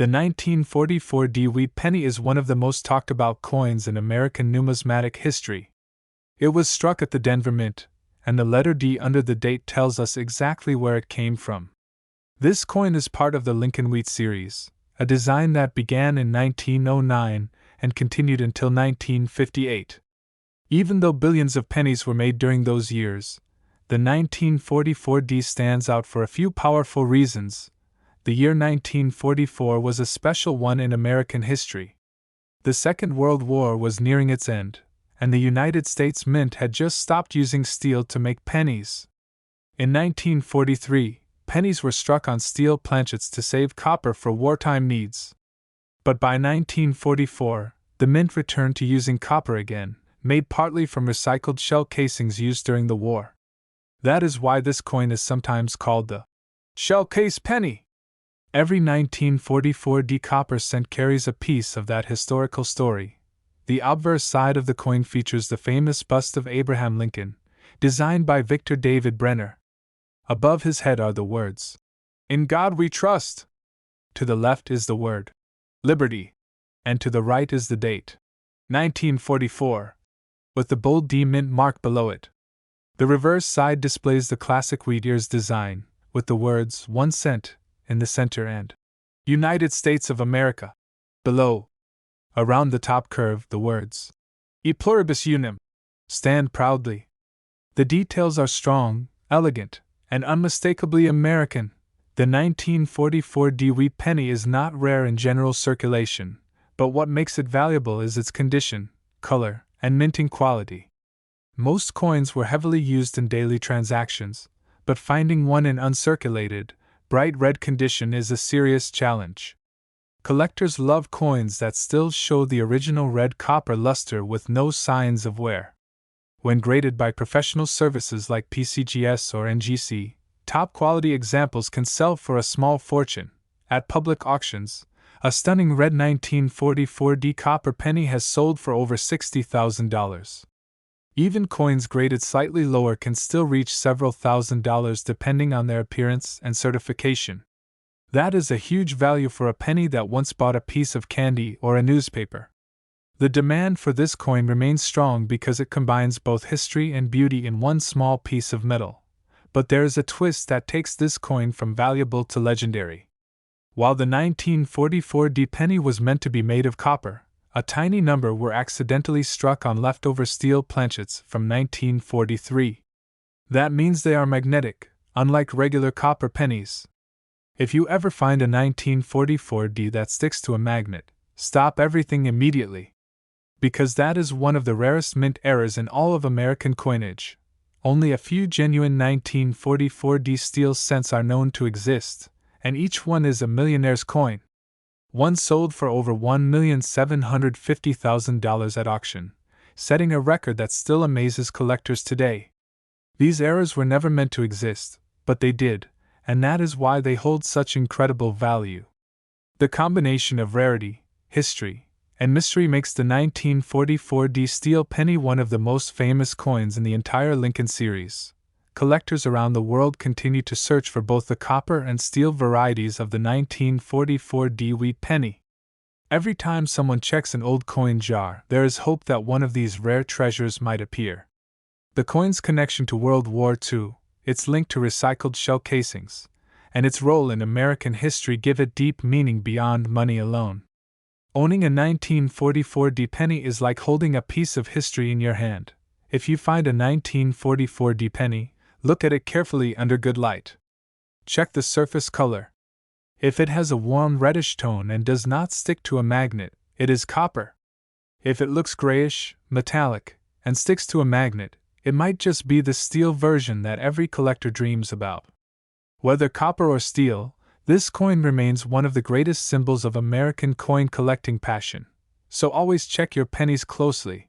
The 1944 wheat penny is one of the most talked about coins in American numismatic history. It was struck at the Denver Mint, and the letter D under the date tells us exactly where it came from. This coin is part of the Lincoln Wheat series, a design that began in 1909 and continued until 1958. Even though billions of pennies were made during those years, the 1944 D stands out for a few powerful reasons. The year 1944 was a special one in American history. The Second World War was nearing its end, and the United States Mint had just stopped using steel to make pennies. In 1943, pennies were struck on steel planchets to save copper for wartime needs. But by 1944, the Mint returned to using copper again, made partly from recycled shell casings used during the war. That is why this coin is sometimes called the shell case penny. Every 1944 D copper cent carries a piece of that historical story. The obverse side of the coin features the famous bust of Abraham Lincoln, designed by Victor David Brenner. Above his head are the words, "In God We Trust." To the left is the word, "Liberty," and to the right is the date, 1944, with the bold D Mint mark below it. The reverse side displays the classic wheat ears design, with the words 1 cent in the center and United States of America below. Around the top curve, the words E pluribus unum stand proudly. The details are strong, elegant, and unmistakably American. The 1944 D wheat penny is not rare in general circulation, but what makes it valuable is its condition, color, and minting quality. Most coins were heavily used in daily transactions, but finding one in uncirculated, bright red condition is a serious challenge. Collectors love coins that still show the original red copper luster with no signs of wear. When graded by professional services like PCGS or NGC, top quality examples can sell for a small fortune. At public auctions, a stunning red 1944 D copper penny has sold for over $60,000. Even coins graded slightly lower can still reach several $1,000s depending on their appearance and certification. That is a huge value for a penny that once bought a piece of candy or a newspaper. The demand for this coin remains strong because it combines both history and beauty in one small piece of metal. But there is a twist that takes this coin from valuable to legendary. While the 1944 D penny was meant to be made of copper, a tiny number were accidentally struck on leftover steel planchets from 1943. That means they are magnetic, unlike regular copper pennies. If you ever find a 1944 D that sticks to a magnet, stop everything immediately. Because that is one of the rarest mint errors in all of American coinage. Only a few genuine 1944 D steel cents are known to exist, and each one is a millionaire's coin. One sold for over $1,750,000 at auction, setting a record that still amazes collectors today. These errors were never meant to exist, but they did, and that is why they hold such incredible value. The combination of rarity, history, and mystery makes the 1944 D steel penny one of the most famous coins in the entire Lincoln series. Collectors around the world continue to search for both the copper and steel varieties of the 1944 D wheat penny. Every time someone checks an old coin jar, there is hope that one of these rare treasures might appear. The coin's connection to World War II, its link to recycled shell casings, and its role in American history give it deep meaning beyond money alone. Owning a 1944 D penny is like holding a piece of history in your hand. If you find a 1944 D penny, look at it carefully under good light. Check the surface color. If it has a warm reddish tone and does not stick to a magnet, it is copper. If it looks grayish, metallic, and sticks to a magnet, it might just be the steel version that every collector dreams about. Whether copper or steel, this coin remains one of the greatest symbols of American coin collecting passion. So always check your pennies closely.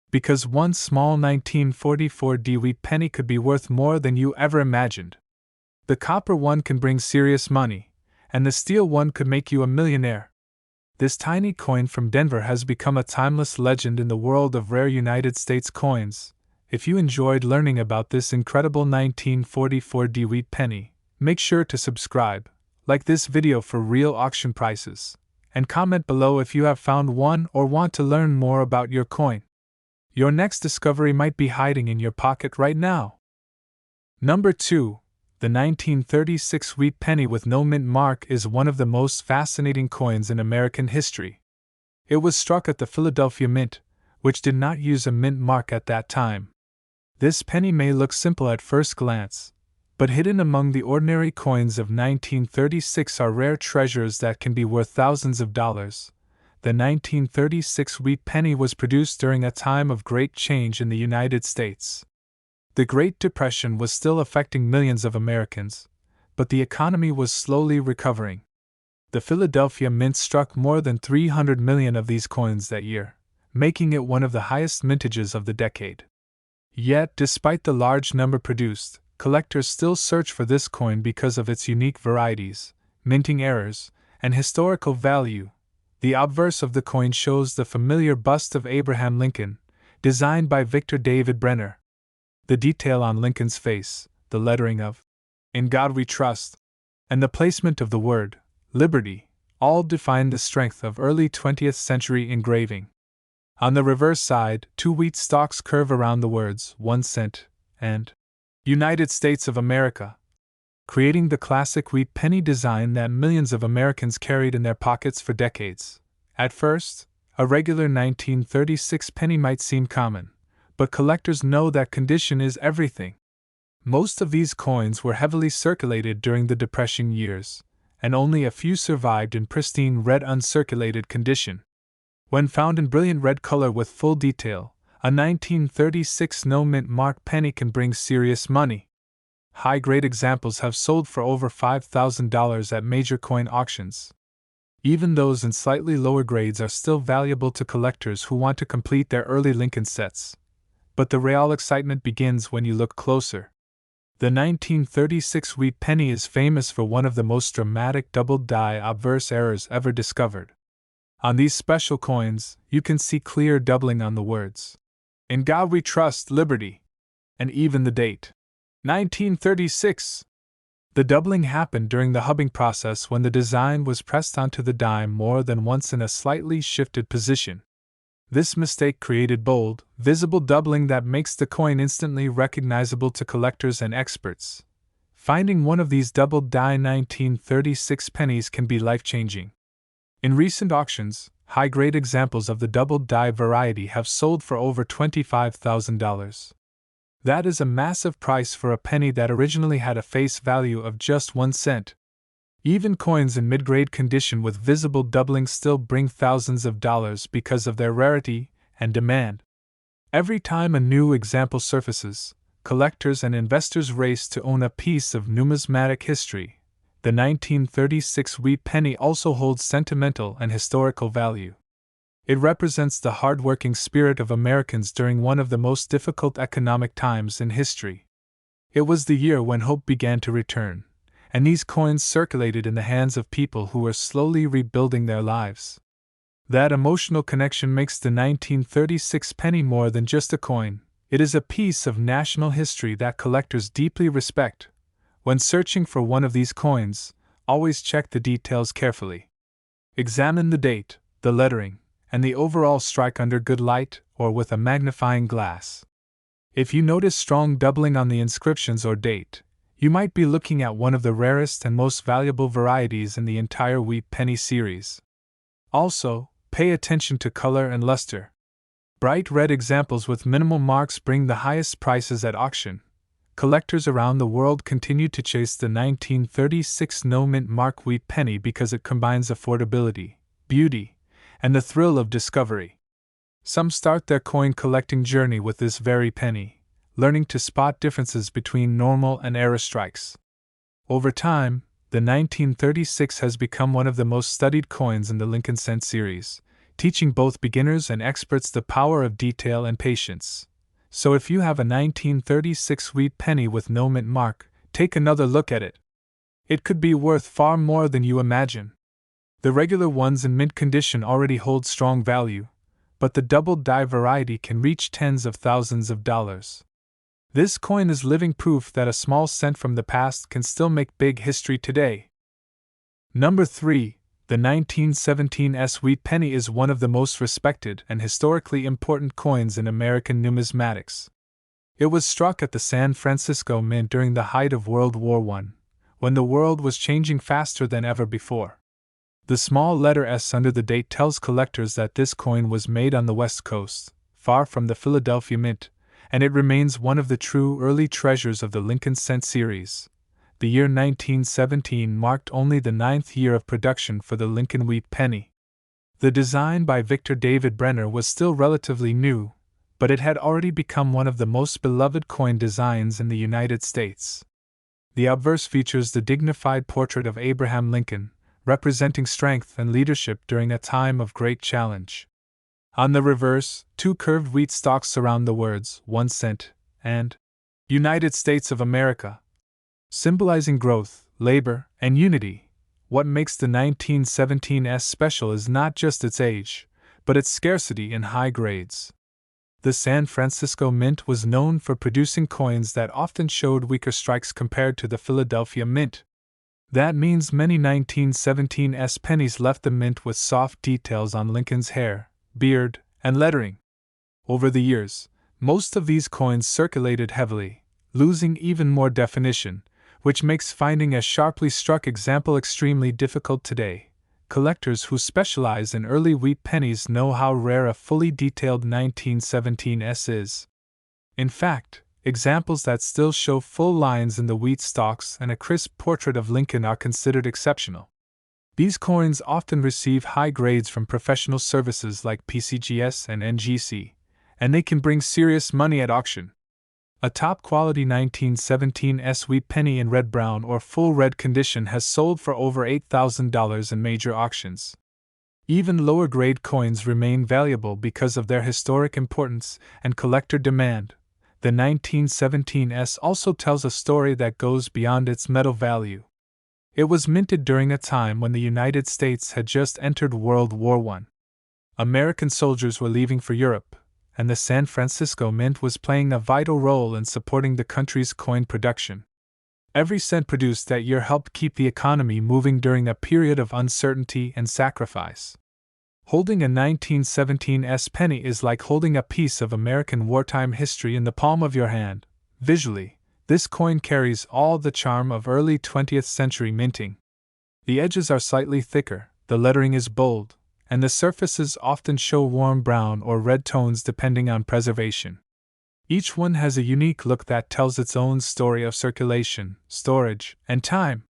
Because one small 1944 D wheat penny could be worth more than you ever imagined. The copper one can bring serious money, and the steel one could make you a millionaire. This tiny coin from Denver has become a timeless legend in the world of rare United States coins. If you enjoyed learning about this incredible 1944 D wheat penny, make sure to subscribe, like this video for real auction prices, and comment below if you have found one or want to learn more about your coin. Your next discovery might be hiding in your pocket right now. Number 2. The 1936 wheat penny with no mint mark is one of the most fascinating coins in American history. It was struck at the Philadelphia Mint, which did not use a mint mark at that time. This penny may look simple at first glance, but hidden among the ordinary coins of 1936 are rare treasures that can be worth thousands of dollars. The 1936 wheat penny was produced during a time of great change in the United States. The Great Depression was still affecting millions of Americans, but the economy was slowly recovering. The Philadelphia Mint struck more than 300 million of these coins that year, making it one of the highest mintages of the decade. Yet, despite the large number produced, collectors still search for this coin because of its unique varieties, minting errors, and historical value. The obverse of the coin shows the familiar bust of Abraham Lincoln, designed by Victor David Brenner. The detail on Lincoln's face, the lettering of "In God We Trust," and the placement of the word "Liberty," all define the strength of early 20th century engraving. On the reverse side, 2 wheat stalks curve around the words 1 cent and United States of America, creating the classic wheat penny design that millions of Americans carried in their pockets for decades. At first, a regular 1936 penny might seem common, but collectors know that condition is everything. Most of these coins were heavily circulated during the Depression years, and only a few survived in pristine red uncirculated condition. When found in brilliant red color with full detail, a 1936 no mint mark penny can bring serious money. High-grade examples have sold for over $5,000 at major coin auctions. Even those in slightly lower grades are still valuable to collectors who want to complete their early Lincoln sets. But the real excitement begins when you look closer. The 1936 wheat penny is famous for one of the most dramatic double-die obverse errors ever discovered. On these special coins, you can see clear doubling on the words, "In God We Trust, Liberty," and even the date, 1936. The doubling happened during the hubbing process when the design was pressed onto the dime more than once in a slightly shifted position. This mistake created bold, visible doubling that makes the coin instantly recognizable to collectors and experts. Finding one of these double-die 1936 pennies can be life-changing. In recent auctions, high-grade examples of the double-die variety have sold for over $25,000. That is a massive price for a penny that originally had a face value of just 1 cent. Even coins in mid-grade condition with visible doubling still bring thousands of dollars because of their rarity and demand. Every time a new example surfaces, collectors and investors race to own a piece of numismatic history. The 1936 wheat penny also holds sentimental and historical value. It represents the hard-working spirit of Americans during one of the most difficult economic times in history. It was the year when hope began to return, and these coins circulated in the hands of people who were slowly rebuilding their lives. That emotional connection makes the 1936 penny more than just a coin. It is a piece of national history that collectors deeply respect. When searching for one of these coins, always check the details carefully. Examine the date, the lettering, and the overall strike under good light or with a magnifying glass. If you notice strong doubling on the inscriptions or date, you might be looking at one of the rarest and most valuable varieties in the entire wheat penny series. Also, pay attention to color and luster. Bright red examples with minimal marks bring the highest prices at auction. Collectors around the world continue to chase the 1936 no mint mark wheat penny because it combines affordability, beauty, and the thrill of discovery. Some start their coin collecting journey with this very penny, learning to spot differences between normal and error strikes. Over time, the 1936 has become one of the most studied coins in the Lincoln Cent series, teaching both beginners and experts the power of detail and patience. So if you have a 1936 wheat penny with no mint mark, take another look at it. It could be worth far more than you imagine. The regular ones in mint condition already hold strong value, but the double-die variety can reach tens of thousands of dollars. This coin is living proof that a small cent from the past can still make big history today. Number 3. The 1917 wheat penny is one of the most respected and historically important coins in American numismatics. It was struck at the San Francisco Mint during the height of World War I, when the world was changing faster than ever before. The small letter S under the date tells collectors that this coin was made on the West Coast, far from the Philadelphia Mint, and it remains one of the true early treasures of the Lincoln Cent series. The year 1917 marked only the 9th year of production for the Lincoln Wheat Penny. The design by Victor David Brenner was still relatively new, but it had already become one of the most beloved coin designs in the United States. The obverse features the dignified portrait of Abraham Lincoln, representing strength and leadership during a time of great challenge. On the reverse, 2 curved wheat stalks surround the words 1 cent and United States of America, symbolizing growth, labor, and unity. What makes the 1917 special is not just its age, but its scarcity and high grades. The San Francisco Mint was known for producing coins that often showed weaker strikes compared to the Philadelphia Mint. That means many 1917 pennies left the mint with soft details on Lincoln's hair, beard, and lettering. Over the years, most of these coins circulated heavily, losing even more definition, which makes finding a sharply struck example extremely difficult today. Collectors who specialize in early wheat pennies know how rare a fully detailed 1917 is. In fact, examples that still show full lines in the wheat stalks and a crisp portrait of Lincoln are considered exceptional. These coins often receive high grades from professional services like PCGS and NGC, and they can bring serious money at auction. A top-quality 1917 wheat penny in red-brown or full red condition has sold for over $8,000 in major auctions. Even lower-grade coins remain valuable because of their historic importance and collector demand. The 1917 also tells a story that goes beyond its metal value. It was minted during a time when the United States had just entered World War I. American soldiers were leaving for Europe, and the San Francisco Mint was playing a vital role in supporting the country's coin production. Every cent produced that year helped keep the economy moving during a period of uncertainty and sacrifice. Holding a 1917 penny is like holding a piece of American wartime history in the palm of your hand. Visually, this coin carries all the charm of early 20th century minting. The edges are slightly thicker, the lettering is bold, and the surfaces often show warm brown or red tones depending on preservation. Each one has a unique look that tells its own story of circulation, storage, and time.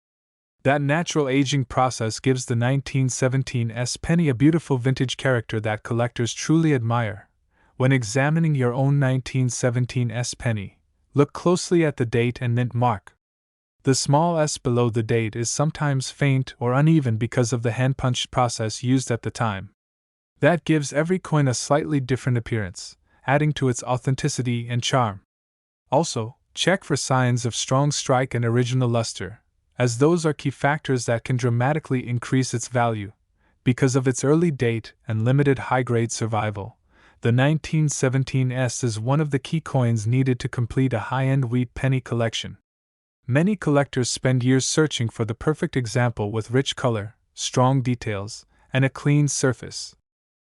That natural aging process gives the 1917 penny a beautiful vintage character that collectors truly admire. When examining your own 1917 penny, look closely at the date and mint mark. The small s below the date is sometimes faint or uneven because of the hand-punched process used at the time. That gives every coin a slightly different appearance, adding to its authenticity and charm. Also, check for signs of strong strike and original luster, as those are key factors that can dramatically increase its value. Because of its early date and limited high-grade survival, the 1917 is one of the key coins needed to complete a high-end wheat penny collection. Many collectors spend years searching for the perfect example with rich color, strong details, and a clean surface.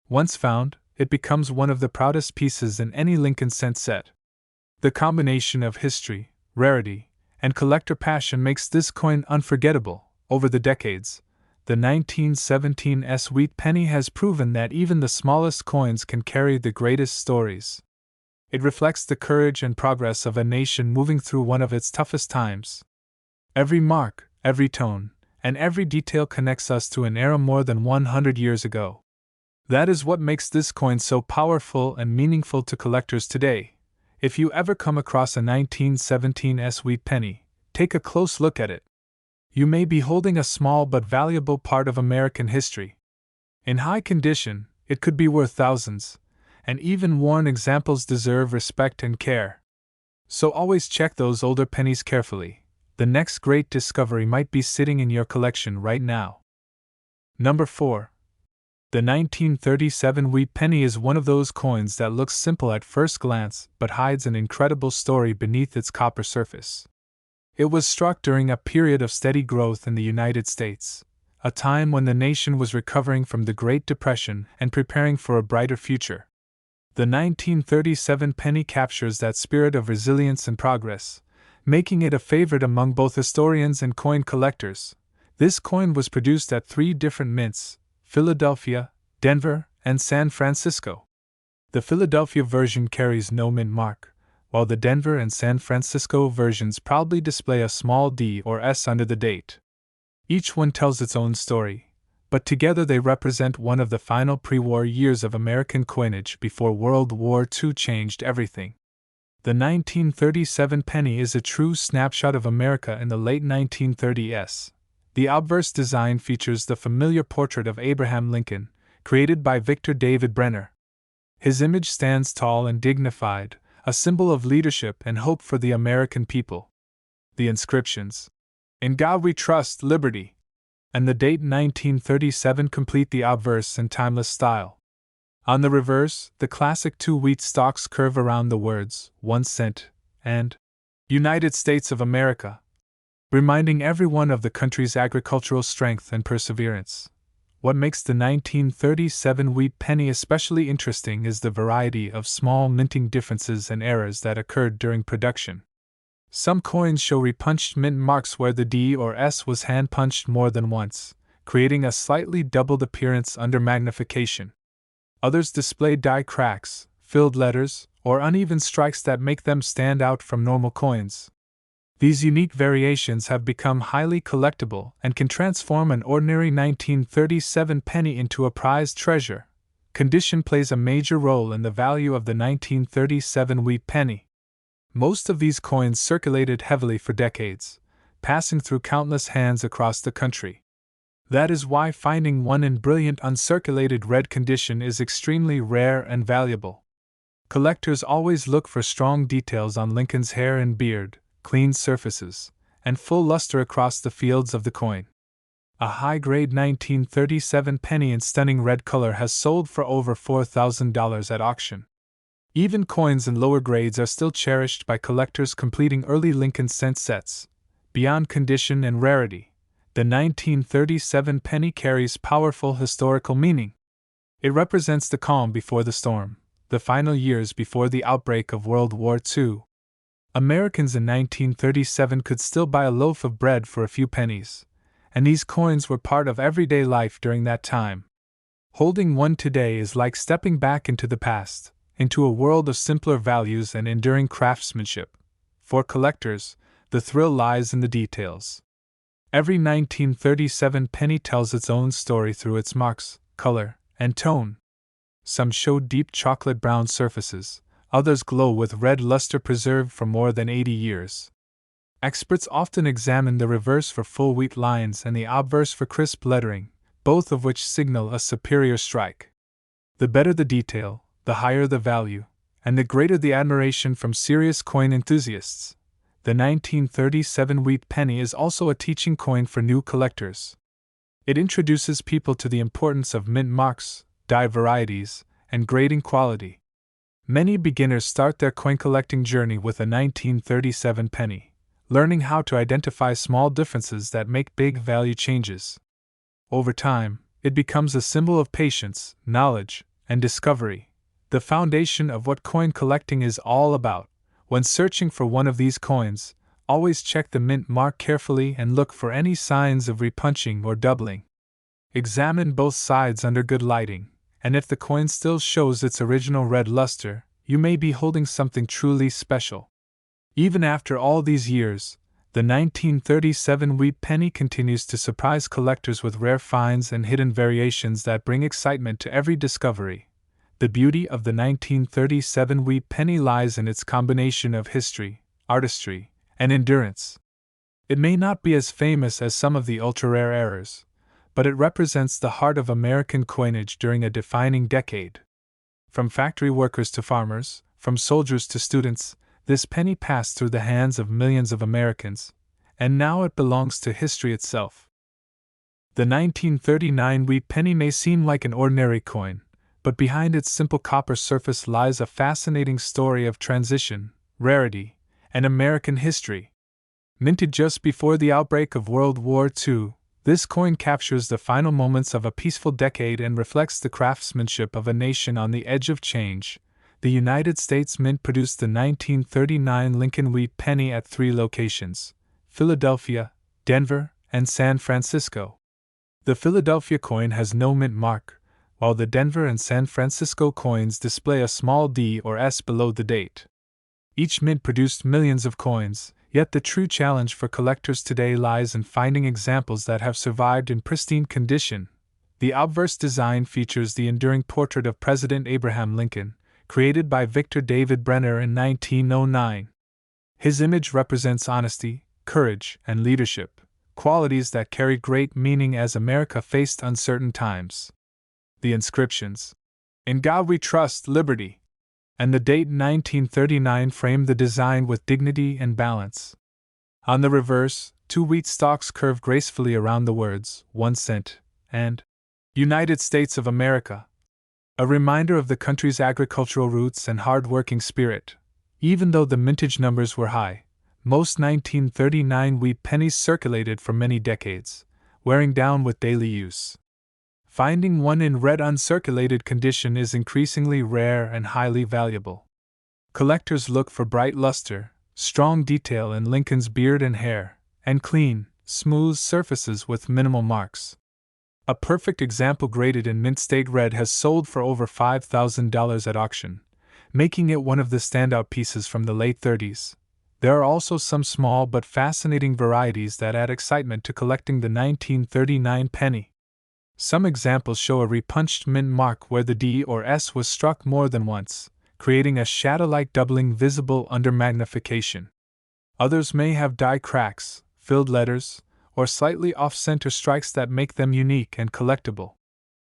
Once found, it becomes one of the proudest pieces in any Lincoln Cent set. The combination of history, rarity, and collector passion makes this coin unforgettable. Over the decades, the 1917 wheat penny has proven that even the smallest coins can carry the greatest stories. It reflects the courage and progress of a nation moving through one of its toughest times. Every mark, every tone, and every detail connects us to an era more than 100 years ago. That is what makes this coin so powerful and meaningful to collectors today. If you ever come across a 1917 wheat penny, take a close look at it. You may be holding a small but valuable part of American history. In high condition, it could be worth thousands, and even worn examples deserve respect and care. So always check those older pennies carefully. The next great discovery might be sitting in your collection right now. Number 4. The 1937 wheat penny is one of those coins that looks simple at first glance but hides an incredible story beneath its copper surface. It was struck during a period of steady growth in the United States, a time when the nation was recovering from the Great Depression and preparing for a brighter future. The 1937 penny captures that spirit of resilience and progress, making it a favorite among both historians and coin collectors. This coin was produced at 3 different mints: Philadelphia, Denver, and San Francisco. The Philadelphia version carries no mint mark, while the Denver and San Francisco versions proudly display a small D or S under the date. Each one tells its own story, but together they represent one of the final pre-war years of American coinage before World War II changed everything. The 1937 penny is a true snapshot of America in the late 1930s. The obverse design features the familiar portrait of Abraham Lincoln, created by Victor David Brenner. His image stands tall and dignified, a symbol of leadership and hope for the American people. The inscriptions, "In God We Trust, Liberty," and the date 1937 complete the obverse and timeless style. On the reverse, the classic 2 wheat stalks curve around the words, 1 cent, and United States of America, reminding everyone of the country's agricultural strength and perseverance. What makes the 1937 wheat penny especially interesting is the variety of small minting differences and errors that occurred during production. Some coins show repunched mint marks where the D or S was hand-punched more than once, creating a slightly doubled appearance under magnification. Others display die cracks, filled letters, or uneven strikes that make them stand out from normal coins. These unique variations have become highly collectible and can transform an ordinary 1937 penny into a prized treasure. Condition plays a major role in the value of the 1937 wheat penny. Most of these coins circulated heavily for decades, passing through countless hands across the country. That is why finding one in brilliant uncirculated red condition is extremely rare and valuable. Collectors always look for strong details on Lincoln's hair and beard, clean surfaces, and full luster across the fields of the coin. A high-grade 1937 penny in stunning red color has sold for over $4,000 at auction. Even coins in lower grades are still cherished by collectors completing early Lincoln cent sets. Beyond condition and rarity, the 1937 penny carries powerful historical meaning. It represents the calm before the storm, the final years before the outbreak of World War II. Americans in 1937 could still buy a loaf of bread for a few pennies, and these coins were part of everyday life during that time. Holding one today is like stepping back into the past, into a world of simpler values and enduring craftsmanship. For collectors, the thrill lies in the details. Every 1937 penny tells its own story through its marks, color, and tone. Some show deep chocolate brown surfaces, others glow with red luster preserved for more than 80 years. Experts often examine the reverse for full wheat lines and the obverse for crisp lettering, both of which signal a superior strike. The better the detail, the higher the value, and the greater the admiration from serious coin enthusiasts. The 1937 wheat penny is also a teaching coin for new collectors. It introduces people to the importance of mint marks, die varieties, and grading quality. Many beginners start their coin collecting journey with a 1937 penny, learning how to identify small differences that make big value changes. Over time, it becomes a symbol of patience, knowledge, and discovery, the foundation of what coin collecting is all about. When searching for one of these coins, always check the mint mark carefully and look for any signs of repunching or doubling. Examine both sides under good lighting, and if the coin still shows its original red luster, you may be holding something truly special. Even after all these years, the 1937 wheat penny continues to surprise collectors with rare finds and hidden variations that bring excitement to every discovery. The beauty of the 1937 wheat penny lies in its combination of history, artistry, and endurance. It may not be as famous as some of the ultra-rare errors, but it represents the heart of American coinage during a defining decade. From factory workers to farmers, from soldiers to students, this penny passed through the hands of millions of Americans, and now it belongs to history itself. The 1939 wheat penny may seem like an ordinary coin, but behind its simple copper surface lies a fascinating story of transition, rarity, and American history. Minted just before the outbreak of World War II, This coin captures the final moments of a peaceful decade and reflects the craftsmanship of a nation on the edge of change. The United States Mint produced the 1939 Lincoln Wheat Penny at 3 locations: Philadelphia, Denver, and San Francisco. The Philadelphia coin has no mint mark, while the Denver and San Francisco coins display a small D or S below the date. Each mint produced millions of coins, yet the true challenge for collectors today lies in finding examples that have survived in pristine condition. The obverse design features the enduring portrait of President Abraham Lincoln, created by Victor David Brenner in 1909. His image represents honesty, courage, and leadership, qualities that carried great meaning as America faced uncertain times. The inscriptions, "In God We Trust, Liberty," and the date 1939 framed the design with dignity and balance. On the reverse, 2 wheat stalks curve gracefully around the words, 1 cent, and United States of America, a reminder of the country's agricultural roots and hard-working spirit. Even though the mintage numbers were high, most 1939 wheat pennies circulated for many decades, wearing down with daily use. Finding one in red uncirculated condition is increasingly rare and highly valuable. Collectors look for bright luster, strong detail in Lincoln's beard and hair, and clean, smooth surfaces with minimal marks. A perfect example graded in mint state red has sold for over $5,000 at auction, making it one of the standout pieces from the late 30s. There are also some small but fascinating varieties that add excitement to collecting the 1939 penny. Some examples show a repunched mint mark where the D or S was struck more than once, creating a shadow-like doubling visible under magnification. Others may have die cracks, filled letters, or slightly off-center strikes that make them unique and collectible.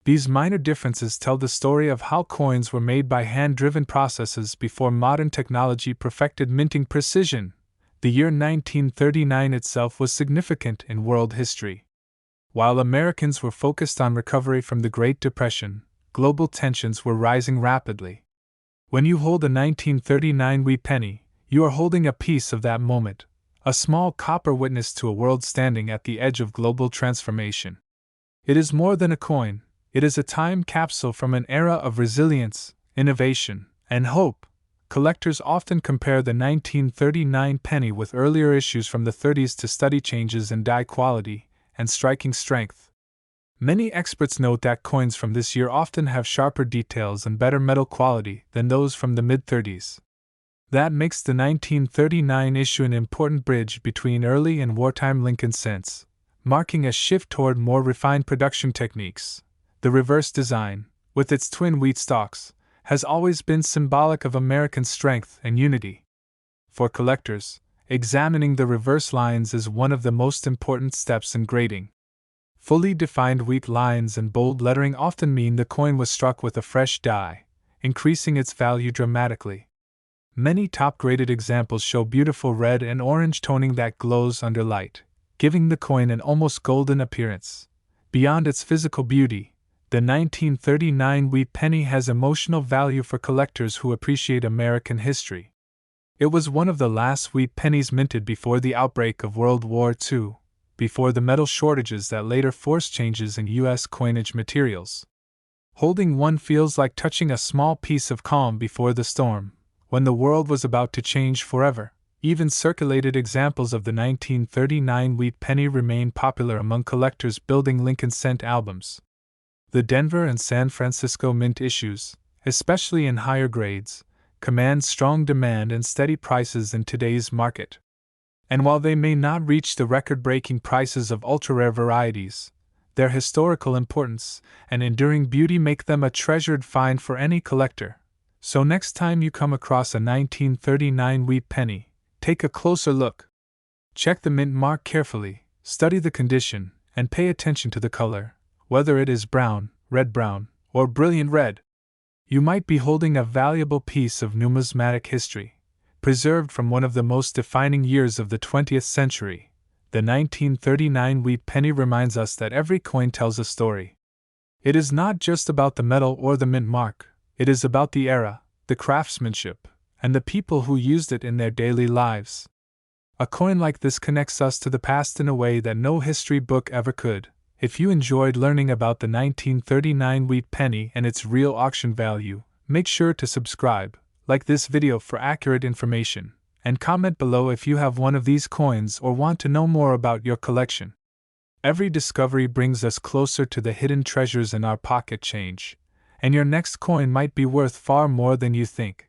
These minor differences tell the story of how coins were made by hand-driven processes before modern technology perfected minting precision. The year 1939 itself was significant in world history. While Americans were focused on recovery from the Great Depression, global tensions were rising rapidly. When you hold a 1939 wheat penny, you are holding a piece of that moment, a small copper witness to a world standing at the edge of global transformation. It is more than a coin, it is a time capsule from an era of resilience, innovation, and hope. Collectors often compare the 1939 penny with earlier issues from the 30s to study changes in die quality and striking strength. Many experts note that coins from this year often have sharper details and better metal quality than those from the mid-30s. That makes the 1939 issue an important bridge between early and wartime Lincoln cents, marking a shift toward more refined production techniques. The reverse design, with its twin wheat stalks, has always been symbolic of American strength and unity. For collectors, examining the reverse lines is one of the most important steps in grading. Fully defined wheat lines and bold lettering often mean the coin was struck with a fresh die, increasing its value dramatically. Many top-graded examples show beautiful red and orange toning that glows under light, giving the coin an almost golden appearance. Beyond its physical beauty, the 1939 wheat penny has emotional value for collectors who appreciate American history. It was one of the last wheat pennies minted before the outbreak of World War II, before the metal shortages that later forced changes in U.S. coinage materials. Holding one feels like touching a small piece of calm before the storm, when the world was about to change forever. Even circulated examples of the 1939 wheat penny remain popular among collectors building Lincoln cent albums. The Denver and San Francisco mint issues, especially in higher grades, command strong demand and steady prices in today's market. And while they may not reach the record-breaking prices of ultra-rare varieties, their historical importance and enduring beauty make them a treasured find for any collector. So next time you come across a 1939 wheat penny, take a closer look. Check the mint mark carefully, study the condition, and pay attention to the color, whether it is brown, or brilliant red. You might be holding a valuable piece of numismatic history, preserved from one of the most defining years of the 20th century. The 1939 wheat penny reminds us that every coin tells a story. It is not just about the metal or the mint mark, it is about the era, the craftsmanship, and the people who used it in their daily lives. A coin like this connects us to the past in a way that no history book ever could. If you enjoyed learning about the 1939 wheat penny and its real auction value, make sure to subscribe, like this video for accurate information, and comment below if you have one of these coins or want to know more about your collection. Every discovery brings us closer to the hidden treasures in our pocket change, and your next coin might be worth far more than you think.